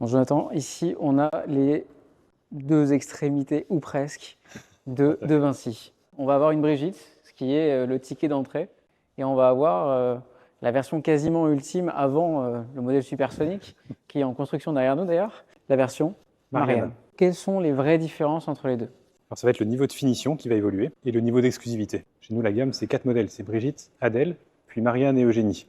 Bon, Jonathan, ici, on a les deux extrémités, ou presque, de Vinci. On va avoir une Brigitte, ce qui est le ticket d'entrée, et on va avoir la version quasiment ultime avant le modèle supersonique, qui est en construction derrière nous d'ailleurs, la version Marianne. Quelles sont les vraies différences entre les deux? Alors, ça va être le niveau de finition qui va évoluer et le niveau d'exclusivité. Chez nous, la gamme, c'est 4 modèles. C'est Brigitte, Adèle, puis Marianne et Eugénie.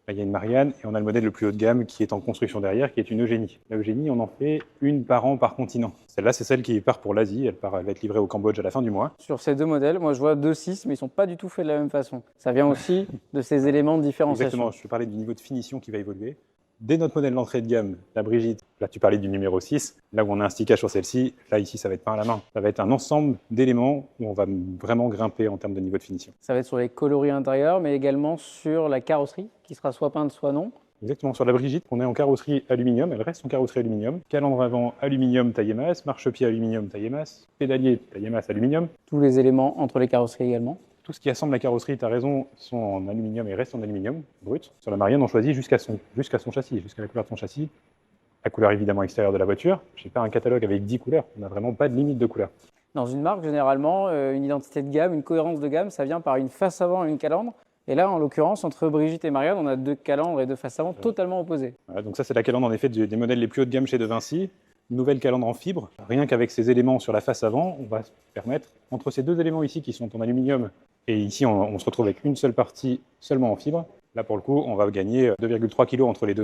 Là, il y a une Marianne et on a le modèle le plus haut de gamme qui est en construction derrière, qui est une Eugénie. La Eugénie, on en fait une par an par continent. Celle-là, c'est celle qui part pour l'Asie. Elle va être livrée au Cambodge à la fin du mois. Sur ces deux modèles, moi je vois deux 6, mais ils ne sont pas du tout faits de la même façon. Ça vient aussi de ces éléments de différenciation. Exactement, je te parlais du niveau de finition qui va évoluer. Dès notre modèle d'entrée de gamme, la Brigitte, là tu parlais du numéro 6, là où on a un stickage sur celle-ci, là ici ça va être peint à la main. Ça va être un ensemble d'éléments où on va vraiment grimper en termes de niveau de finition. Ça va être sur les coloris intérieurs, mais également sur la carrosserie, qui sera soit peinte, soit non. Exactement, sur la Brigitte, on est en carrosserie aluminium, elle reste en carrosserie aluminium. Calandre avant aluminium taillé masse, marchepied aluminium taillé masse, pédalier taillé masse aluminium. Tous les éléments entre les carrosseries également. Tout ce qui assemble la carrosserie, tu as raison, sont en aluminium et restent en aluminium brut. Sur la Marianne, on choisit jusqu'à son châssis, jusqu'à la couleur de son châssis. La couleur évidemment extérieure de la voiture. Je n'ai pas un catalogue avec 10 couleurs, on n'a vraiment pas de limite de couleurs. Dans une marque, généralement, une identité de gamme, une cohérence de gamme, ça vient par une face avant et une calandre. Et là, en l'occurrence, entre Brigitte et Marianne, on a deux calandres et deux faces avant totalement opposées. Voilà, donc ça, c'est la calandre en effet des modèles les plus haut de gamme chez De Vinci. Une nouvelle calandre en fibre. Rien qu'avec ces éléments sur la face avant, on va se permettre, entre ces deux éléments ici qui sont en aluminium, et ici on se retrouve avec une seule partie seulement en fibre. Là, pour le coup, on va gagner 2,3 kg entre les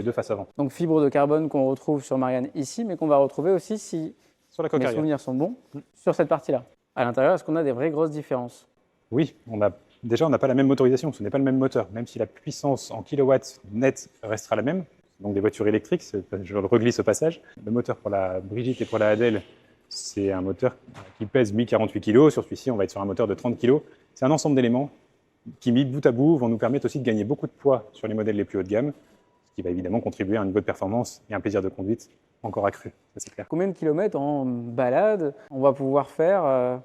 deux faces avant. Donc fibre de carbone qu'on retrouve sur Marianne ici, mais qu'on va retrouver aussi, si sur la coque mes arrière. souvenirs sont bons, sur cette partie-là. À l'intérieur, est-ce qu'on a des vraies grosses différences? Oui, on n'a pas la même motorisation, ce n'est pas le même moteur. Même si la puissance en kilowatts net restera la même, donc des voitures électriques, je le reglisse au passage. Le moteur pour la Brigitte et pour la Adèle, c'est un moteur qui pèse 1048 kg. Sur celui-ci, on va être sur un moteur de 30 kg. C'est un ensemble d'éléments qui, mis bout à bout, vont nous permettre aussi de gagner beaucoup de poids sur les modèles les plus haut de gamme, ce qui va évidemment contribuer à un niveau de performance et un plaisir de conduite encore accru, ça c'est clair. Combien de kilomètres en balade on va pouvoir faire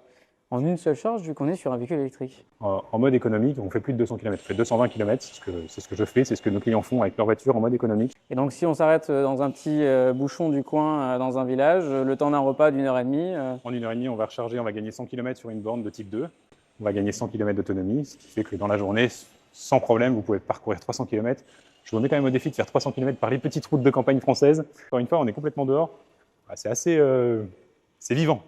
en une seule charge, vu qu'on est sur un véhicule électrique? En mode économique, on fait plus de 200 km. On fait 220 km, c'est ce que je fais, c'est ce que nos clients font avec leur voiture en mode économique. Et donc si on s'arrête dans un petit bouchon du coin dans un village, le temps d'un repas d'1 h 30 En 1 h 30, on va recharger, on va gagner 100 km sur une borne de type 2. On va gagner 100 km d'autonomie, ce qui fait que dans la journée, sans problème, vous pouvez parcourir 300 km. Je vous mets quand même au défi de faire 300 km par les petites routes de campagne françaises. Encore une fois, on est complètement dehors. C'est assez... c'est vivant.